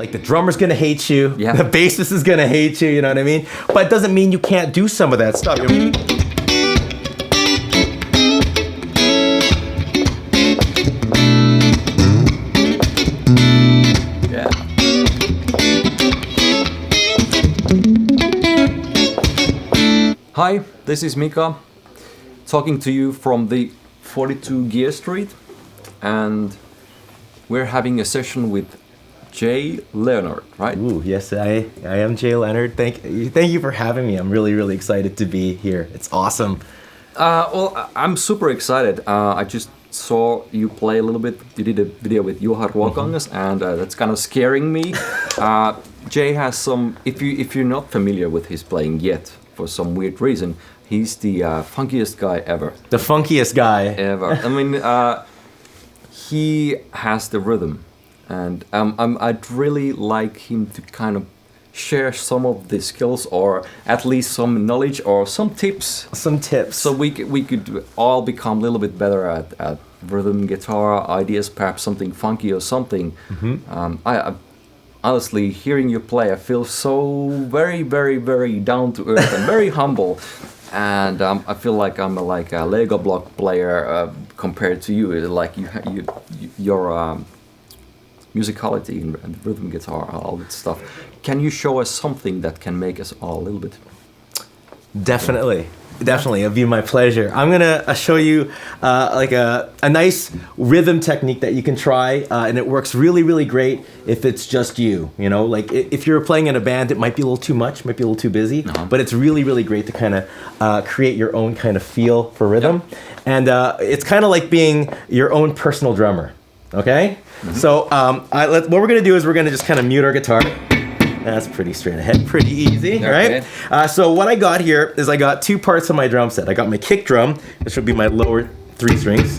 like the drummer's gonna hate you, Yeah. the bassist is gonna hate you, you know what I mean? But it doesn't mean you can't do some of that stuff. You know? Yeah. Hi, this is Mika, talking to you from the 42 Gear Street, and we're having a session with Jay Leonard, right? Ooh, yes, I am Jay Leonard. Thank you for having me. I'm really excited to be here. It's awesome. Well, I'm super excited. I just saw you play a little bit. You did a video with Juha Ruokangas, and that's kind of scaring me. Jay has some. If you're not familiar with his playing yet, for some weird reason, he's the funkiest guy ever. The funkiest guy ever. I mean, he has the rhythm, and I'd really like him to kind of share some of the skills, or at least some knowledge or some tips. Some tips. So we could all become a little bit better at rhythm guitar ideas, perhaps something funky or something. I honestly, hearing you play, I feel so very down to earth and very humble. And I feel like I'm like a Lego block player compared to you. Like your musicality and rhythm guitar, all that stuff. Can you show us something that can make us all a little bit? Definitely. It'd be my pleasure. I'm gonna show you like a nice rhythm technique that you can try, and it works really great if it's just you. You know, like if you're playing in a band, it might be a little too much, might be a little too busy, but it's really great to kind of create your own kind of feel for rhythm, and it's kind of like being your own personal drummer. Okay, so what we're gonna do is we're gonna just kind of mute our guitar. That's pretty straight ahead, pretty easy, right? So what I got here is I got two parts of my drum set. I got my kick drum, which would be my lower 3 strings.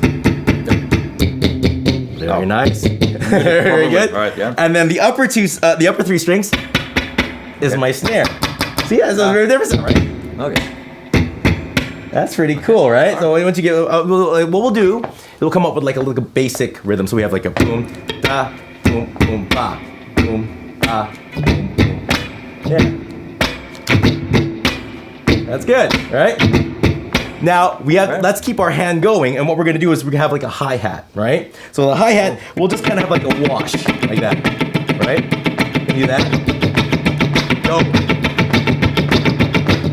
Very nice. Very good. Right, yeah. And then the upper 3 strings is my snare. See, that's a very different, right? Okay. That's pretty cool, right? So once you get, what we'll do, it'll come up with like a little basic rhythm. So we have like a boom, da, boom, boom, ba, boom, ba, boom, boom. Yeah. That's good, right? Now we have. Let's keep our hand going, and what we're gonna do is we're gonna have like a hi-hat, right? So the hi-hat, we'll just kind of have like a wash, like that, right? Do that. Go.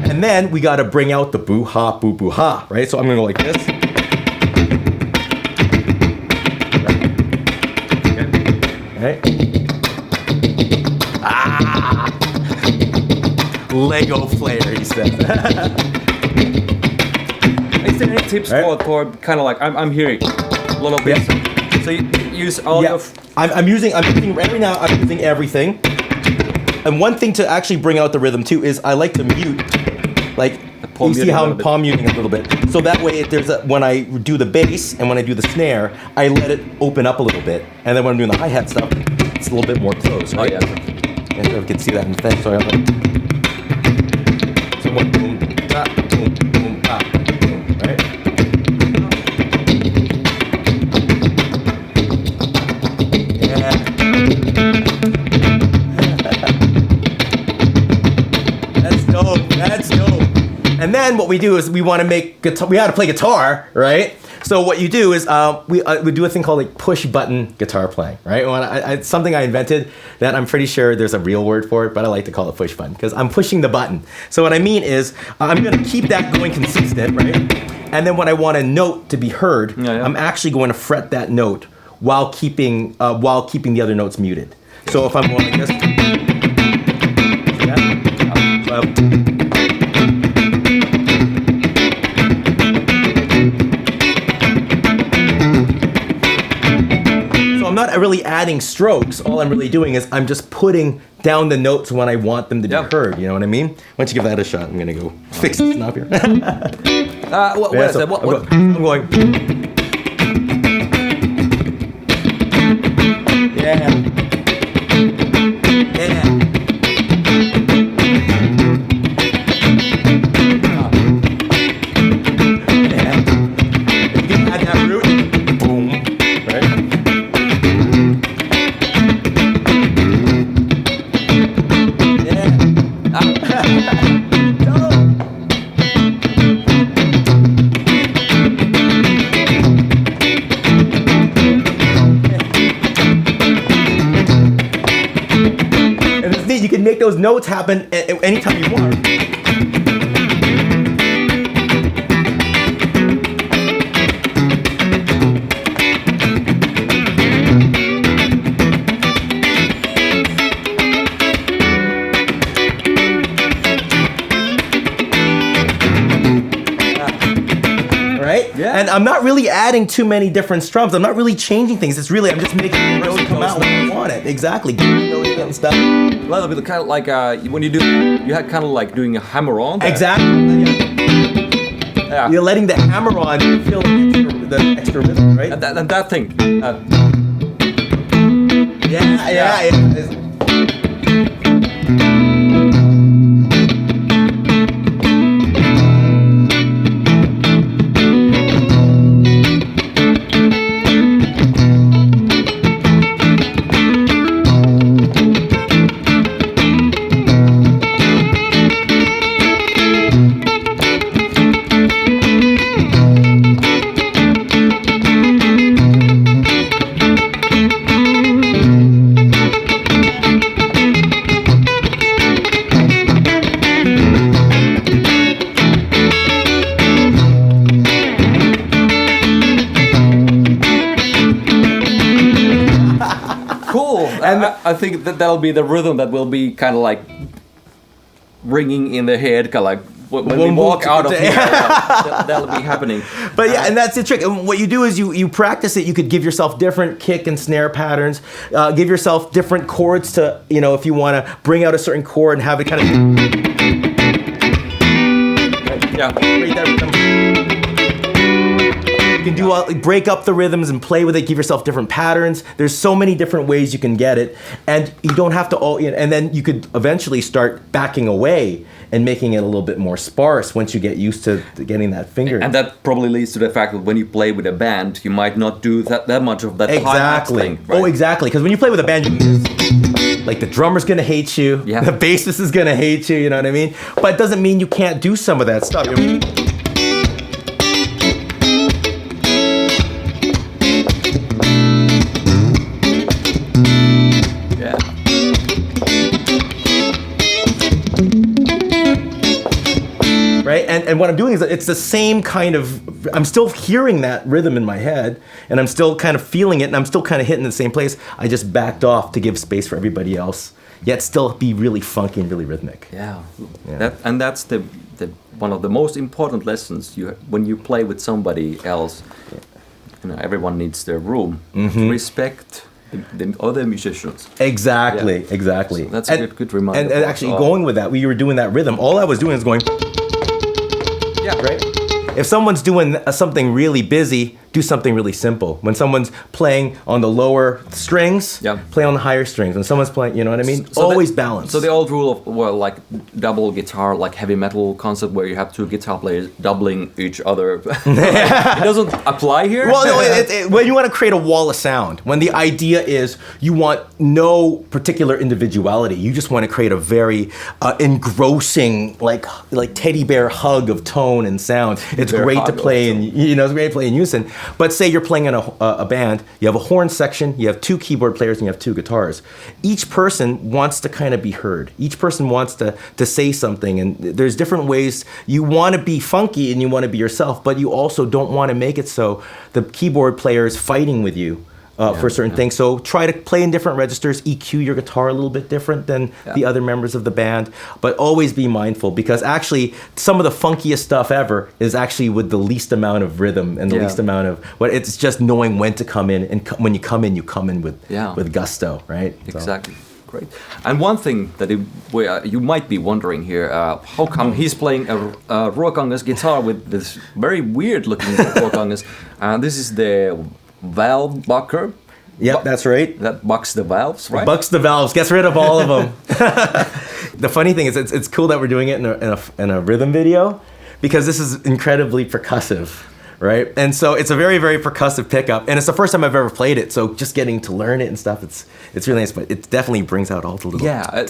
And then we gotta bring out the boo-ha, boo-boo-ha, right? So I'm gonna go like this. Right? Lego player, he said. Is there any tips for kind of like I'm hearing a little bit? Yeah. So you use all of. I'm using right now. I'm using everything. And one thing to actually bring out the rhythm too is I like to mute, like you see how I'm palm muting a little bit. So that way, when I do the bass and when I do the snare, I let it open up a little bit, and then when I'm doing the hi-hat stuff, it's a little bit more closed. Right? Oh yeah. And so we can see that in the thing. So I have like. Boom, boom, da, boom, boom, da, boom, right? Yeah. That's dope. And then what we do is we want to make guitar. We have to play guitar, right? So what you do is we do a thing called like push button guitar playing, right? It's something I invented that I'm pretty sure there's a real word for it, but I like to call it push button because I'm pushing the button. So what I mean is I'm going to keep that going consistent, right? And then when I want a note to be heard, I'm actually going to fret that note while keeping the other notes muted. So if I'm going like this, I'm not really adding strokes. All I'm really doing is I'm just putting down the notes when I want them to be heard. You know what I mean? Once you give that a shot, I'm gonna go fix this knob here. What is that? What? I'm going. Yeah. If you can add that root, boom, right? you can make those notes happen anytime you want. Yeah. And I'm not really adding too many different strums. I'm not really changing things. It's really, I'm just making the note come out when I want it. Exactly. And stuff. A little bit kind of like when you do, you had kind of like doing a hammer on. Exactly. Yeah. You're letting the hammer on feel the extra rhythm, right? And that thing. Yeah. And I think that'll be the rhythm that will be kind of like ringing in the head, kind of like when we walk out of here. That'll be happening. But yeah, and that's the trick. And what you do is you practice it. You could give yourself different kick and snare patterns. Give yourself different chords to, if you want to bring out a certain chord and have it kind of. Yeah. Right there. You can do break up the rhythms and play with it. Give yourself different patterns. There's so many different ways you can get it, and you don't have to and then you could eventually start backing away and making it a little bit more sparse once you get used to getting that finger. And that probably leads to the fact that when you play with a band, you might not do that much of that exactly. thing. Right? Oh, exactly. Because when you play with a band, like the drummer's gonna hate you. Yeah. The bassist is gonna hate you. You know what I mean? But it doesn't mean you can't do some of that stuff. Right? And what I'm doing is it's the same kind of, I'm still hearing that rhythm in my head, and I'm still kind of feeling it, and I'm still kind of hitting the same place. I just backed off to give space for everybody else, yet still be really funky and really rhythmic. Yeah. That's the one of the most important lessons when you play with somebody else. Everyone needs their room. To respect the other musicians. Exactly. So that's a good reminder. And actually going with that, we were doing that rhythm. All I was doing is going. Yeah. Right. If someone's doing something really busy, do something really simple. When someone's playing on the lower strings, play on the higher strings. When someone's playing, you know what I mean? So always balance. So the old rule of like double guitar, like heavy metal concept where you have two guitar players doubling each other. It doesn't apply here? Well, no, when you want to create a wall of sound, when the idea is you want no particular individuality, you just want to create a very engrossing, like teddy bear hug of tone and sound. It's great to play in, it's great to play in unison. But say you're playing in a band, you have a horn section, you have two keyboard players, and you have two guitars. Each person wants to kind of be heard. Each person wants to say something, and there's different ways. You want to be funky and you want to be yourself, but you also don't want to make it so the keyboard player is fighting with you. For certain things. So try to play in different registers, EQ your guitar a little bit different than the other members of the band, but always be mindful, because actually some of the funkiest stuff ever is actually with the least amount of rhythm and the least amount of, it's just knowing when to come in, and when you come in with gusto, right? Exactly. So. Great. And one thing that you might be wondering here, how come he's playing a Ruokangas guitar with this very weird looking Ruokangas? This is the Valvebucker. Yep, that's right. That bucks the valves, right? Bucks the valves, gets rid of all of them. The funny thing is, it's cool that we're doing it in a rhythm video, because this is incredibly percussive, right? And so it's a very, very percussive pickup, and it's the first time I've ever played it. So just getting to learn it and stuff, it's really nice. But it definitely brings out all the little. Yeah,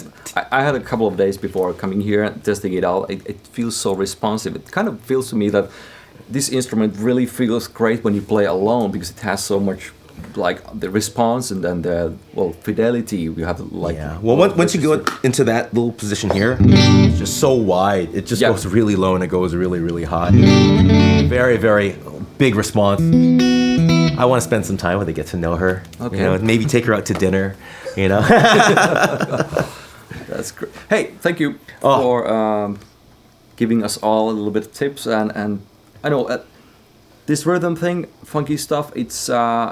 I had a couple of days before coming here and testing it out. It feels so responsive. It kind of feels to me that this instrument really feels great when you play alone, because it has so much like the response and then the fidelity. You have like Well, once you go into that little position here, it's just so wide. It just goes really low and it goes really, really high. Very, very big response. I want to spend some time with her, get to know her. Okay. You know, maybe take her out to dinner. You know. That's great. Hey, thank you for giving us all a little bit of tips and I know this rhythm thing, funky stuff. It's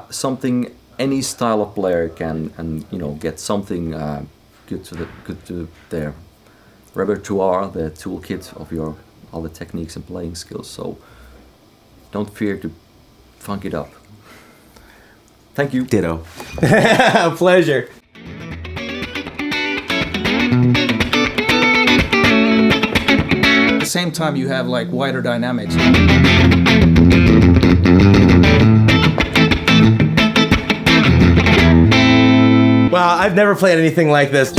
something any style of player can get something good to their repertoire, the toolkit of all the techniques and playing skills. So don't fear to funk it up. Thank you. Ditto. Pleasure. At the same time, you have like wider dynamics. Wow, I've never played anything like this.